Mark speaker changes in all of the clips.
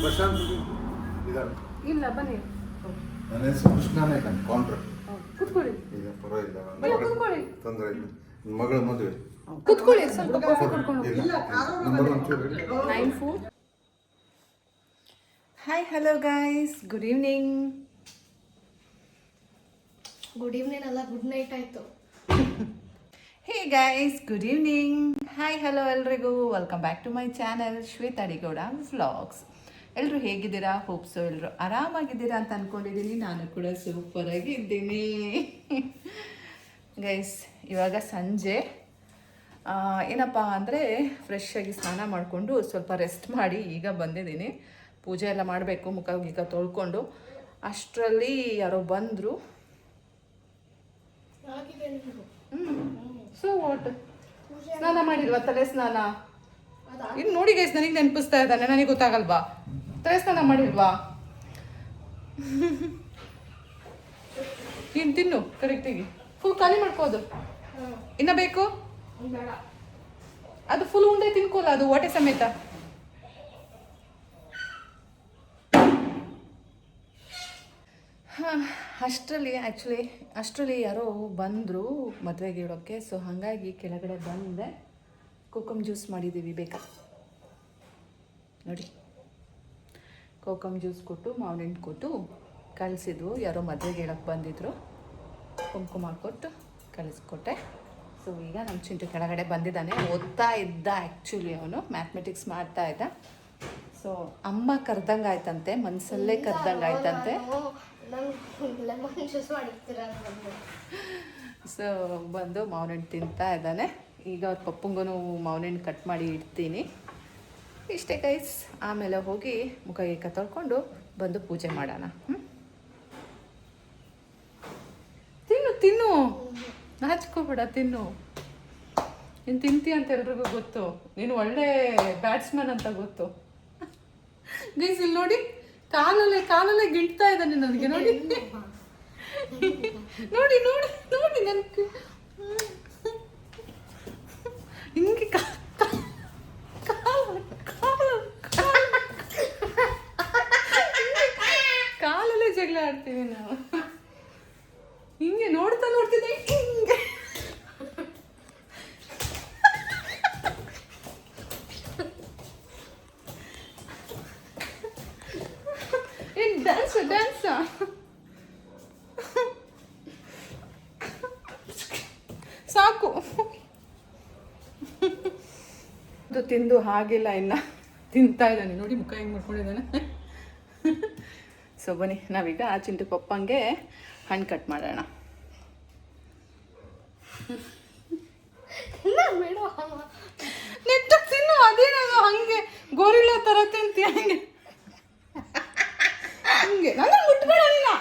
Speaker 1: ಪ್ರಶಾಂತ್ ಇದ್ದಾರೆ.
Speaker 2: ಇಲ್ಲ ಬನ್ನಿ.
Speaker 1: ನನ್ನ ಹೆಸರು ಕೃಷ್ಣನೇ ಕೌಂಟ್ರ್.
Speaker 2: ಕೂತ್ಕೊಳ್ಳಿ.
Speaker 1: ಈಗ ಪರವಾಗಿಲ್ಲ,
Speaker 2: ಕೂತ್ಕೊಳ್ಳಿ.
Speaker 1: ತೊಂದರೆ ಇಲ್ಲ. ಮಗಳ ಮದುವೆ.
Speaker 2: ಕೂತ್ಕೊಳ್ಳಿ, ಸ್ವಲ್ಪ ಕಾಫಿ ಕುಡ್ಕೊಂಡು ಹೋಗಿ.
Speaker 1: ನಂಬರ್ ಒಂಚೂರು
Speaker 2: 94. Hi, hello guys, good evening.
Speaker 3: Good evening ಅಲ್ಲ, ಗುಡ್ ನೈಟ್ ಆಯ್ತು.
Speaker 2: Hey guys, good evening. Hi, hello ಎಲ್ರಿಗೂ. Welcome back to my channel Shweta Adigowda vlogs. ಎಲ್ಲರೂ ಹೇಗಿದ್ದೀರಾ? ಹೋಪ್ಸು ಎಲ್ಲರೂ ಆರಾಮಾಗಿದ್ದೀರಾ ಅಂತ ಅಂದ್ಕೊಂಡಿದ್ದೀನಿ. ನಾನು ಕೂಡ ಸೂಪರಾಗಿ ಇದ್ದೀನಿ ಗೈಸ್. ಇವಾಗ ಸಂಜೆ ಏನಪ್ಪ ಅಂದರೆ ಫ್ರೆಶ್ ಆಗಿ ಸ್ನಾನ ಮಾಡಿಕೊಂಡು ಸ್ವಲ್ಪ ರೆಸ್ಟ್ ಮಾಡಿ ಈಗ ಬಂದಿದ್ದೀನಿ. ಪೂಜೆ ಎಲ್ಲ ಮಾಡಬೇಕು, ಮುಖ ಗೀಕ ತೊಳ್ಕೊಂಡು. ಅಷ್ಟರಲ್ಲಿ ಯಾರೋ ಬಂದರು. ಸೊ ವಾಟ್, ಸ್ನಾನ ಮಾಡಿಲ್ವಾ? ತಲೆ ಸ್ನಾನ ಇನ್ನು ನೋಡಿ ಗೈಸ್, ನನಗೆ ನೆನಪಿಸ್ತಾ ಇದ್ದಾನೆ. ನನಗೆ ಗೊತ್ತಾಗಲ್ವಾ? ತಲೆ ಸ್ನಾನ ಮಾಡಿಲ್ವಾ? ನೀನು ತಿನ್ನು ಕರೆಕ್ಟಿಗೆ. ಫುಲ್ ಖಾಲಿ ಮಾಡ್ಕೋದು. ಇನ್ನ ಬೇಕು? ಅದು ಫುಲ್ ಉಂಡೆ ತಿನ್ಕೋಲ್ಲ, ಅದು ಹೊಟ್ಟೆ ಸಮೇತ. ಅಷ್ಟರಲ್ಲಿ ಯಾರೋ ಬಂದರು ಮದುವೆಗೆ ಇಡೋಕ್ಕೆ. ಸೊ ಹಾಗಾಗಿ ಕೆಳಗಡೆ ಬಂದೆ. ಕೋಕಮ್ ಜ್ಯೂಸ್ ಮಾಡಿದ್ದೀವಿ, ಬೇಕಾ ನೋಡಿ. ಕೋಕಮ್ ಜ್ಯೂಸ್ ಕೊಟ್ಟು ಮಾವಿನ ಹಣ್ಣು ಕೊಟ್ಟು ಕಳಿಸಿದ್ವು. ಯಾರೋ ಮದುವೆಗೆ ಹೇಳೋಕ್ಕೆ ಬಂದಿದ್ರು. ಕುಂಕುಮ ಕೊಟ್ಟು ಕಳಿಸ್ಕೊಟ್ಟೆ. ಸೊ ಈಗ ನಮ್ಮ ಚಿಂಟು ಕೆಳಗಡೆ ಬಂದಿದ್ದಾನೆ. ಓದ್ತಾ ಇದ್ದ, ಆ್ಯಕ್ಚುಲಿ ಅವನು ಮ್ಯಾಥಮೆಟಿಕ್ಸ್ ಮಾಡ್ತಾ ಇದ್ದ. ಸೊ ಅಮ್ಮ ಕರ್ದಂಗೆ ಆಯ್ತಂತೆ, ಮನಸ್ಸಲ್ಲೇ ಕರ್ದಂಗೆ ಆಯ್ತಂತೆ. ಸೊ ಬಂದು ಮಾವಿನ ಹಣ್ಣು ತಿಂತಾ ಇದ್ದಾನೆ. ಈಗ ಅವ್ರ ಪಪ್ಪಂಗೂ ಮಾವಿನ ಹಣ್ಣು ಕಟ್ ಮಾಡಿ ಇಡ್ತೀನಿ. ಇಷ್ಟೇ ಗೈಸ್. ಆಮೇಲೆ ಹೋಗಿ ಮುಖ ಗೀಕ ತೊಳ್ಕೊಂಡು ಬಂದು ಪೂಜೆ ಮಾಡೋಣ. ತಿನ್ನು ತಿನ್ನು, ನಾಚ್ಕೋಬೇಡ, ತಿನ್ನು. ನೀನು ತಿಂತಿ ಅಂತ ಎಲ್ರಿಗೂ ಗೊತ್ತು. ನೀನು ಒಳ್ಳೆ ಬ್ಯಾಟ್ಸ್ಮನ್ ಅಂತ ಗೊತ್ತು ಗೈಸ್. ಇಲ್ಲಿ ನೋಡಿ, ಕಾಲಲ್ಲೇ ಗಿಳ್ತಾ ಇದ್ದಾನೆ ನನಗೆ. ನೋಡಿ ನೋಡಿ ನೋಡಿ ನೋಡಿ ನನಗೆ ಹಿಂಗೆ ಕಾಲಲ್ಲೇ ಜಗಳ ಆಡ್ತೀವಿ ನಾವು. ಹಿಂಗೆ ನೋಡ್ತಿದ್ದೆ ಹಿಂಗೆ. ಡ್ಯಾನ್ಸ್ ಸಾಕು. ಅದು ತಿಂದು ಹಾಗಿಲ್ಲ, ಇನ್ನು ತಿಂತಾ ಇದ್ದಾನೆ. ನೋಡಿ ಮುಖ ಹೆಂಗೆ ಮಾಡ್ಕೊಂಡಿದ್ದಾನೆ. ಸೊ ಬನ್ನಿ, ನಾವೀಗ ಚಿಂಟು ಪಪ್ಪಂಗೆ ಹಣ್ಣು ಕಟ್ ಮಾಡೋಣ. ನೆಟ್ಟ ತಿನ್ನು. ಅದೇನದು ಹಂಗೆ ಗೋರಿಲ್ಲ ಥರ ತಿಂತಿ ಹಂಗೆ ಹಂಗೆ. ನನ್ನ ಮುಟ್ಬೇಡ ನೀನು.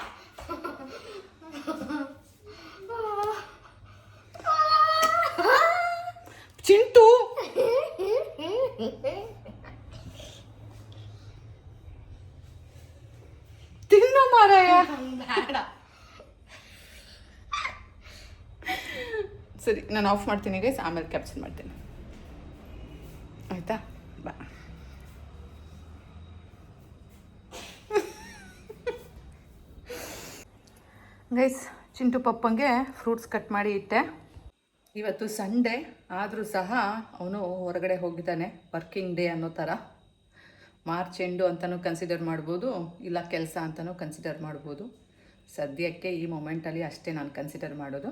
Speaker 2: ಚಿಂಟು ತಿನ್ನು ಮಾರಾಯ. ಸರಿ, ನಾನು ಆಫ್ ಮಾಡ್ತೀನಿ ಗೈಸ್, ಆಮೇಲೆ ಕ್ಯಾಪ್ಚರ್ ಮಾಡ್ತೀನಿ, ಆಯಿತಾ? ಬಾ. ಗೈಸ್, ಚಿಂಟು ಪಪ್ಪಂಗೆ ಫ್ರೂಟ್ಸ್ ಕಟ್ ಮಾಡಿ ಇಟ್ಟೆ. ಇವತ್ತು ಸಂಡೇ ಆದರೂ ಸಹ ಅವನು ಹೊರಗಡೆ ಹೋಗಿದ್ದಾನೆ. ವರ್ಕಿಂಗ್ ಡೇ ಅನ್ನೋ ಥರ. ಮಾರ್ಚ್ ಎಂಡು ಅಂತಲೂ ಕನ್ಸಿಡರ್ ಮಾಡ್ಬೋದು, ಇಲ್ಲ ಕೆಲಸ ಅಂತಲೂ ಕನ್ಸಿಡರ್ ಮಾಡ್ಬೋದು. ಸದ್ಯಕ್ಕೆ ಈ ಮೊಮೆಂಟಲ್ಲಿ ಅಷ್ಟೇ ನಾನು ಕನ್ಸಿಡರ್ ಮಾಡೋದು.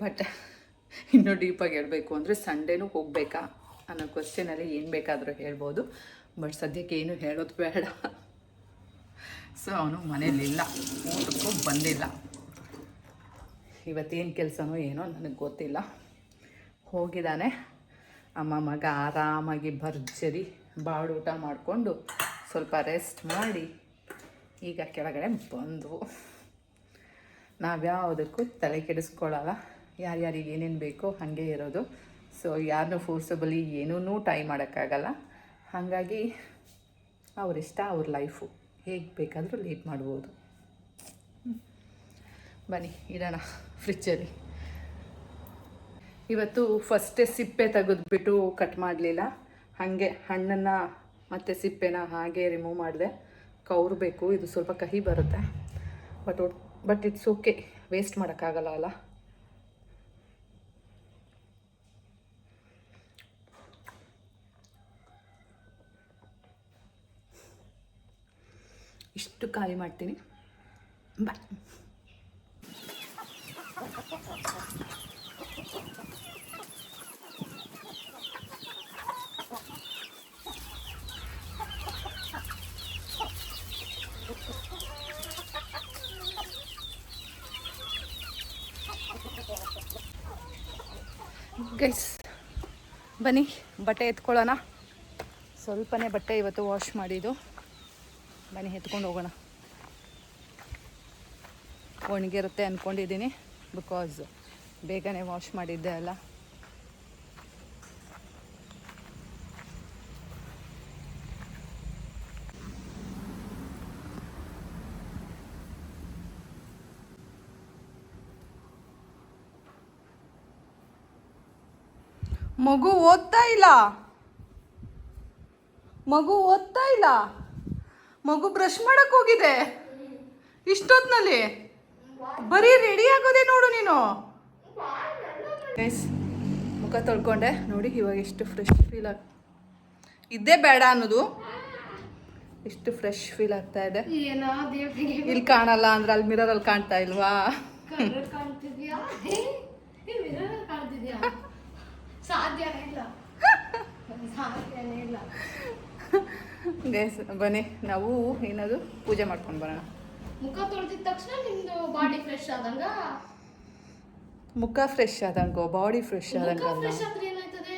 Speaker 2: ಬಟ್ ಇನ್ನೂ ಡೀಪಾಗಿ ಹೇಳಬೇಕು ಅಂದರೆ ಸಂಡೇನೂ ಹೋಗಬೇಕಾ ಅನ್ನೋ ಕ್ವಶನಲ್ಲಿ ಏನು ಬೇಕಾದರೂ ಹೇಳ್ಬೋದು. ಬಟ್ ಸದ್ಯಕ್ಕೆ ಏನು ಹೇಳೋದು ಬೇಡ. ಸೊ ಅವನು ಮನೇಲಿಲ್ಲ, ಊಟಕ್ಕೂ ಬಂದಿಲ್ಲ. ಇವತ್ತೇನು ಕೆಲಸನೋ ಏನೋ ನನಗೆ ಗೊತ್ತಿಲ್ಲ. ಹೋಗಿದ್ದಾನೆ. ಅಮ್ಮ ಮಗ ಆರಾಮಾಗಿ ಭರ್ಜರಿ ಬಾಡೂಟ ಮಾಡಿಕೊಂಡು ಸ್ವಲ್ಪ ರೆಸ್ಟ್ ಮಾಡಿ ಈಗ ಕೆಳಗಡೆ ಬಂದವು. ನಾವ್ಯಾವುದಕ್ಕೂ ತಲೆ ಕೆಡಿಸ್ಕೊಳ್ಳಲ್ಲ. ಯಾರ್ಯಾರಿಗೆ ಏನೇನು ಬೇಕೋ ಹಾಗೆ ಇರೋದು. ಸೊ ಯಾರನ್ನೂ ಫೋರ್ಸಬಲಿ ಏನೂ ಟ್ರೈ ಮಾಡೋಕ್ಕಾಗಲ್ಲ. ಹಾಗಾಗಿ ಅವರಿಷ್ಟ, ಅವ್ರ ಲೈಫು, ಹೇಗೆ ಬೇಕಾದರೂ ಲೀಡ್ ಮಾಡ್ಬೋದು. ಬನ್ನಿ ಇಡೋಣ ಫ್ರಿಜ್ಜಲ್ಲಿ. ಇವತ್ತು ಫಸ್ಟೇ ಸಿಪ್ಪೆ ತೆಗೆದ್ಬಿಟ್ಟು ಕಟ್ ಮಾಡಲಿಲ್ಲ. ಹಾಗೆ ಹಣ್ಣನ್ನು ಮತ್ತು ಸಿಪ್ಪೆನ ಹಾಗೆ ರಿಮೂವ್ ಮಾಡಿದೆ. ಕೌರಬೇಕು, ಇದು ಸ್ವಲ್ಪ ಕಹಿ ಬರುತ್ತೆ. ಬಟ್ ಇಟ್ಸ್ ಓಕೆ, ವೇಸ್ಟ್ ಮಾಡೋಕ್ಕಾಗಲ್ಲ ಅಲ್ಲ. ಇಷ್ಟು ಖಾಲಿ ಮಾಡ್ತೀನಿ. ಬಾಯ್. ಗೈಸ್ ಬನ್ನಿ ಬಟ್ಟೆ ಎತ್ಕೊಳ್ಳೋಣ. ಸ್ವಲ್ಪನೇ ಬಟ್ಟೆ ಇವತ್ತು ವಾಶ್ ಮಾಡಿದ್ದು. ಬನ್ನಿ ಎತ್ಕೊಂಡು ಹೋಗೋಣ. ಒಣಗಿರುತ್ತೆ ಅಂದ್ಕೊಂಡಿದ್ದೀನಿ, ಬಿಕಾಸ್ ಬೇಗನೆ ವಾಶ್ ಮಾಡಿದ್ದೆ ಅಲ್ಲ. ಮಗು ಓದ್ತಾ ಇಲ್ಲ, ಮಗು ಬ್ರಷ್ ಮಾಡಕ್ ಹೋಗಿದೆ ಇಷ್ಟೊತ್ತಿನಲ್ಲಿ. ಬರೀ ರೆಡಿ ಆಗೋದೆ ನೋಡು ನೀನು. ಗೈಸ್ ಮುಖ ತೊಳ್ಕೊಂಡೆ ನೋಡಿ, ಇವಾಗ ಎಷ್ಟು ಫ್ರೆಶ್ ಫೀಲ್ ಇದ್ದೇ ಬೇಡ ಅನ್ನೋದು, ಎಷ್ಟು ಫ್ರೆಶ್ ಫೀಲ್ ಆಗ್ತಾ ಇದೆ. ಇಲ್ಲಿ ಕಾಣಲ್ಲ ಅಂದ್ರೆ ಅಲ್ಲಿ ಮಿರರಲ್ಲಿ ಕಾಣ್ತಾ ಇಲ್ವಾ? ಗೈಸ್ ಬನ್ನಿ ನಾವು ಏನದು ಪೂಜೆ ಮಾಡ್ಕೊಂಡು ಬರೋಣ.
Speaker 3: ಮುಖ ತೊಳೆದಿದ ತಕ್ಷಣ ನಿಮ್ದು ಬಾಡಿ ಫ್ರೆಶ್ ಆದಂಗ.
Speaker 2: ಮುಖ ಫ್ರೆಶ್ ಆದಂಗೋ ಬಾಡಿ ಫ್ರೆಶ್ ಆದಂಗ
Speaker 3: ಫ್ರೆಶ್ ಆದ್ರೆ ಏನಾಯ್ತದೆ?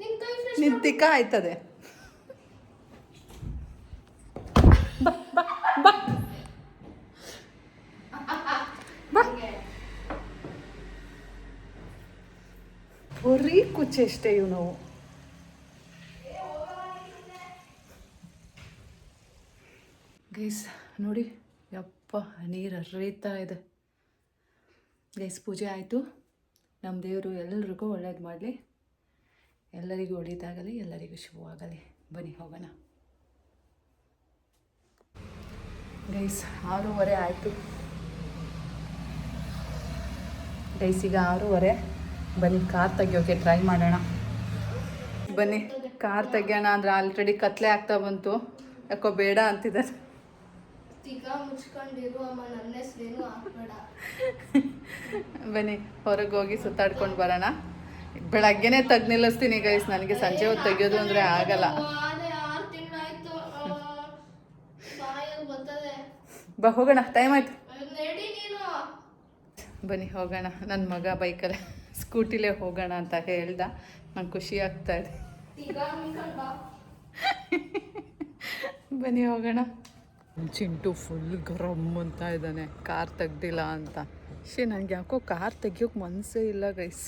Speaker 3: ನಿಮ್ ಕೈ ಫ್ರೆಶ್,
Speaker 2: ನಿನ್ ತಿಕ್ಕ ಆಯ್ತದೆ. ಬರೀ ಕುಚ್ಚೆಷ್ಟೇ ಇವು ನಾವು. ಗೈಸ್ ನೋಡಿ, ಯಪ್ಪ ನೀರು ಹರಿತಾ ಇದೆ. ಗೈಸ್ ಪೂಜೆ ಆಯಿತು. ನಮ್ಮ ದೇವರು ಎಲ್ಲರಿಗೂ ಒಳ್ಳೇದು ಮಾಡಲಿ, ಎಲ್ಲರಿಗೂ ಒಳ್ಳೇದಾಗಲಿ, ಎಲ್ಲರಿಗೂ ಶುಭವಾಗಲಿ. ಬನ್ನಿ ಹೋಗೋಣ. ಗೈಸ್ 6:30 ಆಯಿತು. ಗೈಸ್ ಈಗ 6:30. ಬನ್ನಿ ಕಾರ್ ತೆಗಿಯೋಕೆ ಟ್ರೈ ಮಾಡೋಣ. ಬನ್ನಿ ಕಾರ್ ತೆಗಿಯೋಣ ಅಂದರೆ ಆಲ್ರೆಡಿ ಕತ್ಲೆ ಆಗ್ತಾ ಬಂತು. ಯಾಕೋ ಬೇಡ ಅಂತಿದ್ದಾರೆ.
Speaker 3: ಮುಚ್ಕೊಂಡಿರು ಅಮ್ಮ, ನನ್ನ ಹೆಸರೇನು ಹಾಕ್ಬೇಡ.
Speaker 2: ಬನ್ನಿ ಹೊರಗೆ ಹೋಗಿ ಸುತ್ತಾಡ್ಕೊಂಡು ಬರೋಣ. ಬೆಳಗ್ಗೆನೇ ತೆಗ್ದು ನಿಲ್ಲಿಸ್ತೀನಿ ಗೈಸ್, ನನಗೆ ಸಂಜೆ ಹೊತ್ತು ತೆಗಿಯೋದು ಅಂದರೆ ಆಗಲ್ಲ.
Speaker 3: 6 ತಿಂಗಳಾಯ್ತು, ಬಾಯಲ್ಲಿ ಬರ್ತದೆ.
Speaker 2: ಬಾ ಹೋಗೋಣ, ಟೈಮ್ ಆಯ್ತು.
Speaker 3: ನಡಿ ನೀನು.
Speaker 2: ಬನ್ನಿ ಹೋಗೋಣ. ನನ್ನ ಮಗ ಬೈಕಲ್ಲೇ ಸ್ಕೂಟಿಲೇ ಹೋಗೋಣ ಅಂತ ಹೇಳ್ದ. ನಂಗೆ ಖುಷಿ ಆಗ್ತಾ ಇದೆ. ಬನ್ನಿ ಹೋಗೋಣ. ಚಿಂಟು ಫುಲ್ ಗರಮ್ ಅಂತ ಇದ್ದಾನೆ, ಕಾರ್ ತೆಗ್ದಿಲ್ಲ ಅಂತ. ನನಗೆ ಯಾಕೋ ಕಾರ್ ತೆಗಿಯೋಕೆ ಮನಸ್ಸೇ ಇಲ್ಲ ಗೈಸ್.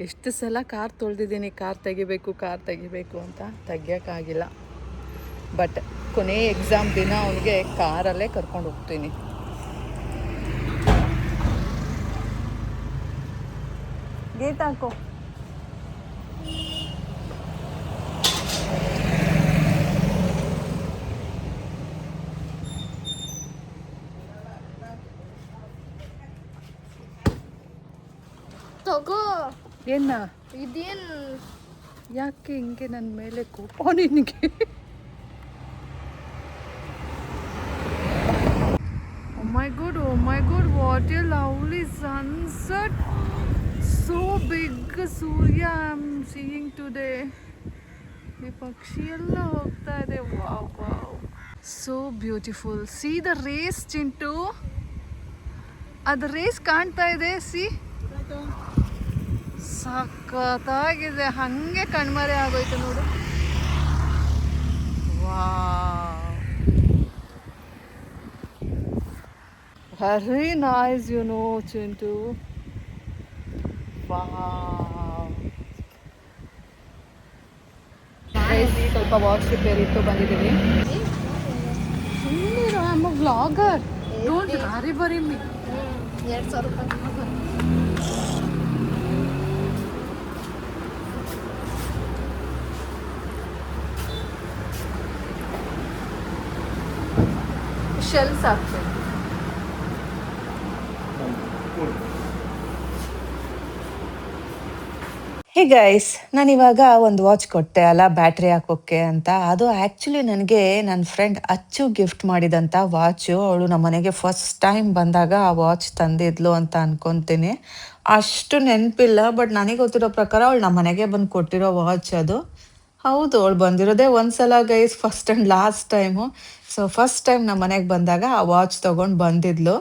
Speaker 2: ಎಷ್ಟು ಸಲ ಕಾರ್ ತೊಳೆದಿದ್ದೀನಿ, ಕಾರ್ ತೆಗಿಬೇಕು ಅಂತ, ತೆಗಿಯೋಕ್ಕಾಗಿಲ್ಲ. ಬಟ್ ಕೊನೆ ಎಕ್ಸಾಮ್ ದಿನ ಅವನಿಗೆ ಕಾರಲ್ಲೇ ಕರ್ಕೊಂಡು ಹೋಗ್ತೀನಿ. ಗೇಟ್ ಹಾಕೋ.
Speaker 3: ತಗೋ.
Speaker 2: ಏನ
Speaker 3: ಇದೇನ್?
Speaker 2: ಯಾಕೆ ಹಿಂಗೆ ನನ್ನ ಮೇಲೆ ಕೋಪ ನಿನಗೆ? Oh my god, what a lovely sunset. So big Surya I'm seeing today. ಈ ಪಕ್ಷಿ ಎಲ್ಲ ಹೋಗ್ತಾ ಇದೆ. wow. So beautiful. See the race, Chintu. ಅದು ರೇಸ್ ಕಾಣ್ತಾ ಇದೆ. ಸಿ ಸಖತ್ತಾಗಿದೆ. ಹಾಗೆ ಕಣ್ಮರೆ ಆಗೋಯ್ತು ನೋಡು. Wow, very nice, you know, Chintu. Wow. Guys, ಸ್ವಲ್ಪ ವಾಚ್ ರಿಪೇರ್ ಇತ್ತು, ಬಂದಿದ್ದೀವಿ. ಸುಮ್ಮನೆ I am a vlogger, don't hurry me.
Speaker 3: 2,000 ರೂಪಾಯಿ.
Speaker 2: ಶೆಲ್ಸ್ ಹಾಕ್ತೀನಿ. ಹೇ ಗೈಸ್, ನಾನಿವಾಗ ಒಂದು ವಾಚ್ ಕೊಟ್ಟೆ ಅಲ್ಲ ಬ್ಯಾಟ್ರಿ ಹಾಕೋಕ್ಕೆ ಅಂತ. ಅದು ಆ್ಯಕ್ಚುಲಿ ನನಗೆ ನನ್ನ ಫ್ರೆಂಡ್ ಅಚ್ಚು ಗಿಫ್ಟ್ ಮಾಡಿದಂಥ ವಾಚು. ಅವಳು ನಮ್ಮ ಮನೆಗೆ ಫಸ್ಟ್ ಟೈಮ್ ಬಂದಾಗ ಆ ವಾಚ್ ತಂದಿದ್ಲು ಅಂತ ಅನ್ಕೊತೀನಿ. ಅಷ್ಟು ನೆನಪಿಲ್ಲ, ಬಟ್ ನನಗೆ ಗೊತ್ತಿರೋ ಪ್ರಕಾರ ಅವಳು ನಮ್ಮ ಮನೆಗೆ ಬಂದು ಕೊಟ್ಟಿರೋ ವಾಚ್ ಅದು. ಹೌದು, ಅವಳು ಬಂದಿರೋದೇ ಒಂದ್ಸಲ guys, first and last time. So first time ನಮ್ಮ ಮನೆಗೆ ಬಂದಾಗ ಆ ವಾಚ್ ತೊಗೊಂಡು ಬಂದಿದ್ಲು.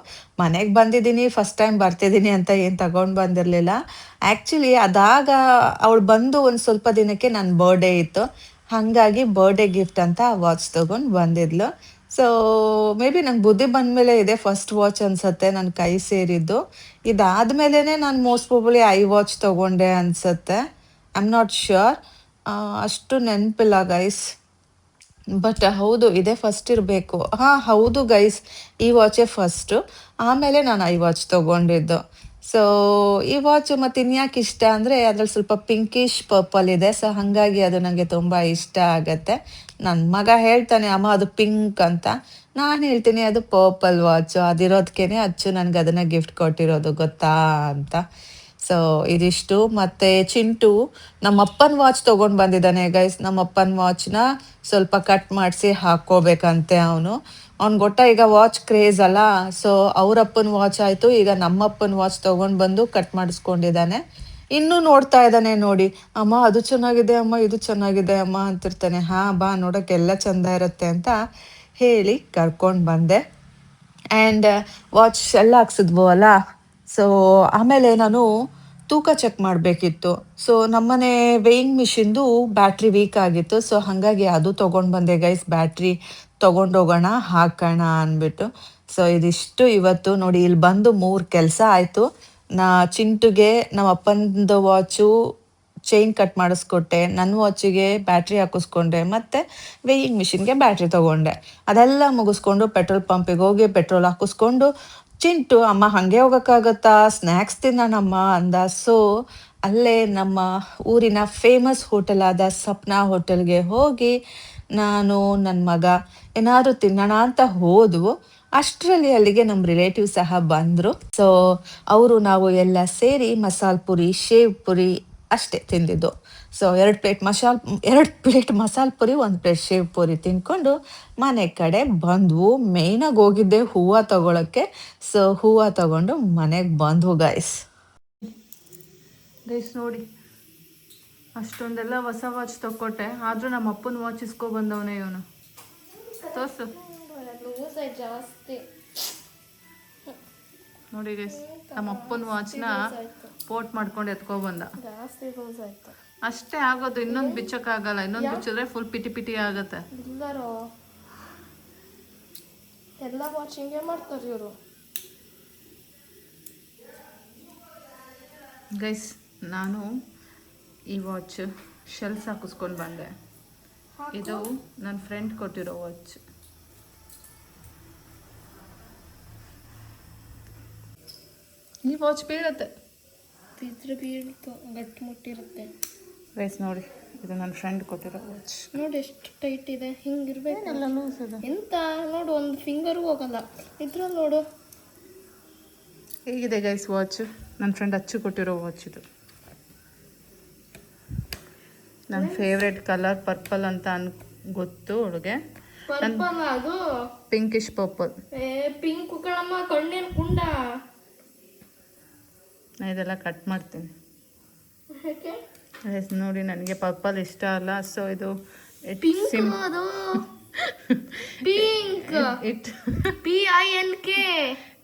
Speaker 2: ಮನೆಗೆ ಬಂದಿದ್ದೀನಿ, ಫಸ್ಟ್ ಟೈಮ್ ಬರ್ತಿದ್ದೀನಿ ಅಂತ ಏನು ತಗೊಂಡು ಬಂದಿರಲಿಲ್ಲ. ಆ್ಯಕ್ಚುಲಿ ಅದಾಗ ಅವಳು ಬಂದು ಒಂದು ಸ್ವಲ್ಪ ದಿನಕ್ಕೆ ನನ್ನ ಬರ್ಡೇ ಇತ್ತು. ಹಾಗಾಗಿ ಬರ್ಡೇ ಗಿಫ್ಟ್ ಅಂತ ಆ ವಾಚ್ ತೊಗೊಂಡು ಬಂದಿದ್ಲು. ಸೊ ಮೇ ಬಿ ನಂಗೆ ಬುದ್ಧಿ ಬಂದಮೇಲೆ ಇದೆ ಫಸ್ಟ್ ವಾಚ್ ಅನಿಸುತ್ತೆ ನನ್ನ ಕೈ ಸೇರಿದ್ದು. ಇದಾದಮೇಲೆ ನಾನು ಮೋಸ್ಟ್ ಪ್ರಾಬಬ್ಲಿ ಐ ವಾಚ್ ತೊಗೊಂಡೆ ಅನಿಸುತ್ತೆ. ಐ ಆಮ್ ನಾಟ್ ಶ್ಯೂರ್, ಅಷ್ಟು ನೆನಪಿಲ್ಲ ಗೈಸ್. ಬಟ್ ಹೌದು, ಇದೇ ಫಸ್ಟ್ ಇರಬೇಕು. ಹಾಂ ಹೌದು ಗೈಸ್, ಈ ವಾಚೇ ಫಸ್ಟು. ಆಮೇಲೆ ನಾನು ಐ ವಾಚ್ ತೊಗೊಂಡಿದ್ದು. ಸೊ ಈ ವಾಚ್ ಮತ್ತು ಇನ್ಯಾಕೆ ಇಷ್ಟ ಅಂದರೆ ಅದ್ರಲ್ಲಿ ಸ್ವಲ್ಪ ಪಿಂಕಿಶ್ ಪರ್ಪಲ್ ಇದೆ. ಸೊ ಹಾಗಾಗಿ ಅದು ನನಗೆ ತುಂಬ ಇಷ್ಟ ಆಗುತ್ತೆ. ನನ್ನ ಮಗ ಹೇಳ್ತಾನೆ ಅಮ್ಮ ಅದು ಪಿಂಕ್ ಅಂತ. ನಾನು ಹೇಳ್ತೀನಿ ಅದು ಪರ್ಪಲ್ ವಾಚು. ಅದಿರೋದಕ್ಕೇ ಅಚ್ಚು ನನಗೆ ಅದನ್ನು ಗಿಫ್ಟ್ ಕೊಟ್ಟಿರೋದು ಗೊತ್ತಾ ಅಂತ. ಸೊ ಇದಿಷ್ಟು. ಮತ್ತು ಚಿಂಟು ನಮ್ಮಪ್ಪನ ವಾಚ್ ತೊಗೊಂಡು ಬಂದಿದ್ದಾನೆ ಗೈಸ್. ನಮ್ಮಪ್ಪನ ವಾಚ್ನ ಸ್ವಲ್ಪ ಕಟ್ ಮಾಡಿಸಿ ಹಾಕ್ಕೋಬೇಕಂತೆ ಅವನು. ಗೊತ್ತ ಈಗ ವಾಚ್ ಕ್ರೇಜ್ ಅಲ್ಲ. ಸೊ ಅವರಪ್ಪನ ವಾಚ್ ಆಯಿತು, ಈಗ ನಮ್ಮಪ್ಪನ ವಾಚ್ ತೊಗೊಂಡು ಬಂದು ಕಟ್ ಮಾಡಿಸ್ಕೊಂಡಿದ್ದಾನೆ. ಇನ್ನೂ ನೋಡ್ತಾ ಇದ್ದಾನೆ ನೋಡಿ, ಅಮ್ಮ ಅದು ಚೆನ್ನಾಗಿದೆ ಅಮ್ಮ, ಇದು ಚೆನ್ನಾಗಿದೆ ಅಮ್ಮ ಅಂತಿರ್ತಾನೆ. ಹಾಂ ಬಾ ನೋಡೋಕ್ಕೆ ಎಲ್ಲ ಚೆಂದ ಇರುತ್ತೆ ಅಂತ ಹೇಳಿ ಕರ್ಕೊಂಡು ಬಂದೆ. ಆ್ಯಂಡ್ ವಾಚ್ ಎಲ್ಲ ಹಾಕ್ಸಿದ್ವು ಅಲ್ಲ. ಸೊ ಆಮೇಲೆ ನಾನು ತೂಕ ಚೆಕ್ ಮಾಡಬೇಕಿತ್ತು. ಸೊ ನಮ್ಮನೆ ವೇಯಿಂಗ್ ಮಿಷಿನ್ದು ಬ್ಯಾಟ್ರಿ ವೀಕ್ ಆಗಿತ್ತು. ಸೊ ಹಾಗಾಗಿ ಅದು ತೊಗೊಂಡು ಬಂದೆ ಗೈಸ್, ಬ್ಯಾಟ್ರಿ ತೊಗೊಂಡೋಗೋಣ ಹಾಕೋಣ ಅಂದ್ಬಿಟ್ಟು. ಸೊ ಇದಿಷ್ಟು ಇವತ್ತು ನೋಡಿ. ಇಲ್ಲಿ ಬಂದು 3 ಕೆಲಸ ಆಯಿತು. ಚಿಂಟುಗೆ ನಮ್ಮ ಅಪ್ಪನದು ವಾಚು ಚೈನ್ ಕಟ್ ಮಾಡಿಸ್ಕೊಟ್ಟೆ, ನನ್ನ ವಾಚಿಗೆ ಬ್ಯಾಟ್ರಿ ಹಾಕಿಸ್ಕೊಂಡೆ, ಮತ್ತು ವೇಯಿಂಗ್ ಮಿಷಿನ್ಗೆ ಬ್ಯಾಟ್ರಿ ತೊಗೊಂಡೆ. ಅದೆಲ್ಲ ಮುಗಿಸ್ಕೊಂಡು ಪೆಟ್ರೋಲ್ ಪಂಪಿಗೆ ಹೋಗಿ ಪೆಟ್ರೋಲ್ ಹಾಕಿಸ್ಕೊಂಡು, ಚಿಂಟು ಅಮ್ಮ ಹಾಗೆ ಹೋಗೋಕ್ಕಾಗತ್ತಾ, ಸ್ನ್ಯಾಕ್ಸ್ ತಿನ್ನೋಣಮ್ಮ ಅಂದ. ಸೊ ಅಲ್ಲೇ ನಮ್ಮ ಊರಿನ ಫೇಮಸ್ ಹೋಟೆಲ್ ಆದ ಸಪ್ನಾ ಹೋಟೆಲ್ಗೆ ಹೋಗಿ ನಾನು ನನ್ನ ಮಗ ಏನಾದರೂ ತಿನ್ನೋಣ ಅಂತ ಹೋದ್ವು. ಅಷ್ಟರಲ್ಲಿ ಅಲ್ಲಿಗೆ ನಮ್ಮ ರಿಲೇಟಿವ್ ಸಹ ಬಂದರು. ಸೊ ಅವರು ನಾವು ಎಲ್ಲ ಸೇರಿ ಮಸಾಲೆ ಪುರಿ, ಶೇವ್ ಪುರಿ ಅಷ್ಟೇ ತಿಂದಿದ್ದು. ಸೊ 2 ಪ್ಲೇಟ್ ಮಸಾಲೆ ಪುರಿ, 1 ಪ್ಲೇಟ್ ಶೇವ್ ಪುರಿ ತಿನ್ಕೊಂಡು ಮನೆ ಕಡೆ ಬಂದ್ವು. ಮೇಯ್ನಾಗಿ ಹೋಗಿದ್ದೆ ಹೂವು ತಗೊಳಕ್ಕೆ. ಸೊ ಹೂವು ತಗೊಂಡು ಮನೆಗೆ ಬಂದ್ವು ಗೈಸ್ ನೋಡಿ. ಅಷ್ಟೊಂದೆಲ್ಲ ಹೊಸ ವಾಚ್ ತಗೊಟ್ಟೆ, ಆದರೂ ನಮ್ಮ ಅಪ್ಪನ ವಾಚ್ ಇಸ್ಕೊಬಂದವನೇ ಇವನು. ತೋರ್ಸು
Speaker 3: ಜಾಸ್ತಿ
Speaker 2: ನೋಡಿ ಗೈಸ್, ನಮ್ಮ ಅಪ್ಪನ ವಾಚ್ನ ಪೋಟ್ ಮಾಡ್ಕೊಂಡು ಎತ್ಕೊಬಂದ.
Speaker 3: ಜಾಸ್ತಿ ಲೂಸ್ ಆಯ್ತು.
Speaker 2: ಅಷ್ಟೇ ಆಗೋದು, ಇನ್ನೊಂದು ಬಿಚ್ಚಕ್ಕಾಗಲ್ಲ. ಇನ್ನೊಂದು ಬಿಚ್ಚಿದ್ರೆ ಫುಲ್ ಪಿಟಿ ಪಿಟಿ ಆಗುತ್ತೆ.
Speaker 3: ಇಲ್ಲರೋ ಎಲ್ಲ ವಾಚಿಂಗೇ ಮಾಡ್ತಾರೆ ಇವರು.
Speaker 2: ಗೈಸ್, ನಾನು ಈ ವಾಚ್ ಶೆಲ್ಸ್ ಹಾಕಿಸ್ಕೊಂಡು ಬಂದೆ. ಇದು ನನ್ನ ಫ್ರೆಂಡ್ ಕೊಟ್ಟಿರೋ ವಾಚ್. ಈ ವಾಚ್ ಬೀಳುತ್ತೆ,
Speaker 3: ಬಿದ್ರೆ ಬೀಳ್ತು, ಗಟ್ಟಿ ಮುಟ್ಟಿರುತ್ತೆ
Speaker 2: ಗೈಸ್. ನೋಡಿ, ಇದು ನನ್ನ ಫ್ರೆಂಡ್ ಕೊಟ್ಟಿರೋ ವಾಚ್.
Speaker 3: ನೋಡಿ ಎಷ್ಟು ಟೈಟ್ ಇದೆ, ಹಿಂಗಿರ್ಬೇಕು.
Speaker 2: ಎಲ್ಲ ಲೂಸ್ ಇದೆ
Speaker 3: ಎಂತ ನೋಡು, ಒಂದು ಫಿಂಗರು ಹೋಗಲ್ಲ ಇದ್ರಲ್ಲಿ ನೋಡು.
Speaker 2: ಹೇಗಿದೆ ಗೈಸ್ ವಾಚ್? ನನ್ನ ಫ್ರೆಂಡ್ ಅಚ್ಚು ಕೊಟ್ಟಿರೋ ವಾಚ್ ಇದು. ನನ್ನ ಫೇವ್ರೆಟ್ ಕಲರ್ ಪರ್ಪಲ್ ಅಂತ ಗೊತ್ತು ಅವಳಿಗೆ.
Speaker 3: ಪರ್ಪಲ್ ಅದು
Speaker 2: ಪಿಂಕಿಶ್ ಪರ್ಪಲ್.
Speaker 3: ಪಿಂಕ್ ಕಣಮ್ಮ, ಕಣ್ಣಿನ ಕುಂಡ.
Speaker 2: ನಾನು ಇದೆಲ್ಲ ಕಟ್ ಮಾಡ್ತೀನಿ ನೋಡಿ. ನನಗೆ ಪರ್ಪಲ್ ಇಷ್ಟ ಅಲ್ಲ. ಸೊ ಇದು
Speaker 3: ಪಿಂಕ್, ಅದು pink, PINK.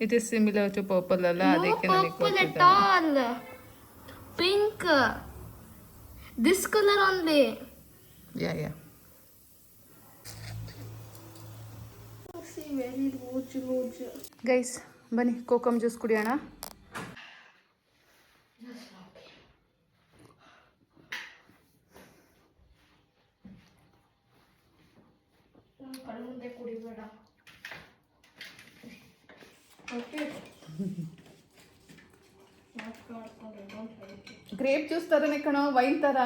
Speaker 2: It is similar to purple ಅಲ್ಲ, ಅದಕ್ಕೆ ನನಗೆ
Speaker 3: ಗೊತ್ತಿಲ್ಲ. Pink, this color only.
Speaker 2: Yeah.
Speaker 3: See, very loose.
Speaker 2: Guys ಬನ್ನಿ ಕೋಕಮ್ ಜ್ಯೂಸ್ ಕುಡಿಯೋಣ.
Speaker 3: ಕಣ್ಮುಂದೆ ಕುಡಿಬೇಡ.
Speaker 2: ಗ್ರೇಪ್ ಜ್ಯೂಸ್ ಥರನೇ ಕಣೋ, ವೈನ್ ಥರ.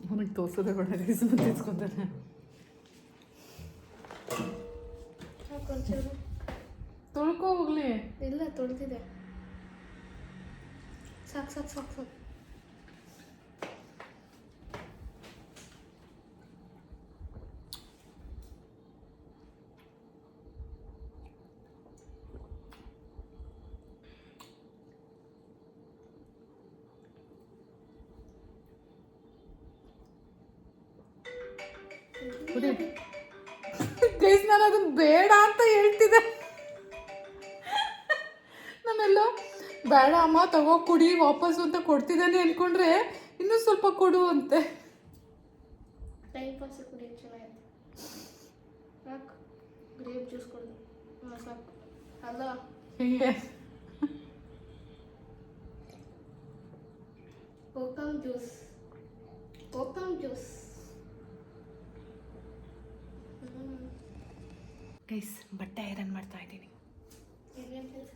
Speaker 2: ಅವನಿಗೆ ತೋರ್ಸೋದೇ ಬೇಡ ಗೈಸ್ ಮತ್ತೆ ಇಸ್ಕೊತಾನೆ.
Speaker 3: ಹಾಕೊಂಚೂರು
Speaker 2: ತೊಳ್ಕೊ ಹೋಗ್ಲಿ.
Speaker 3: ಇಲ್ಲ ತೊಳ್ದಿದೆ. ಸಾಕು ಸಾಕು ಸಾಕು ಸಾಕು.
Speaker 2: ಕುಡಿ ಗೈಸ್, ನಾನು ಅದನ್ನ ಬೇಡ ಅಂತ ಹೇಳ್ತಿದ್ದೆ. ನಾನೆಲ್ಲ ಬೇಡ ಅಮ್ಮ ತಗೋ ಕುಡಿ ವಾಪಸ್ಸು ಅಂತ ಕೊಡ್ತಿದ್ದಾನೆ ಅನ್ಕೊಂಡ್ರೆ ಇನ್ನೂ ಸ್ವಲ್ಪ ಕೊಡು ಅಂತೆ.
Speaker 3: ಟೈಮ್ ಪಾಸ್ ಕುಡಿಯೋದು ಚೆನ್ನಾಗಿದೆ. ಸಾಕು ಗ್ರೇಪ್ ಜ್ಯೂಸ್ ಕೊಡು. ಹಾಂ ಸಾಕು. ಅಲ್ಲ
Speaker 2: ಹೀಗೆ
Speaker 3: kokum juice. Kokum juice.
Speaker 2: Guys ಬಟ್ಟೆ ಐರನ್ ಮಾಡ್ತಾ ಇದ್ದೀನಿ.
Speaker 3: ಏನೇನು ಕೆಲಸ?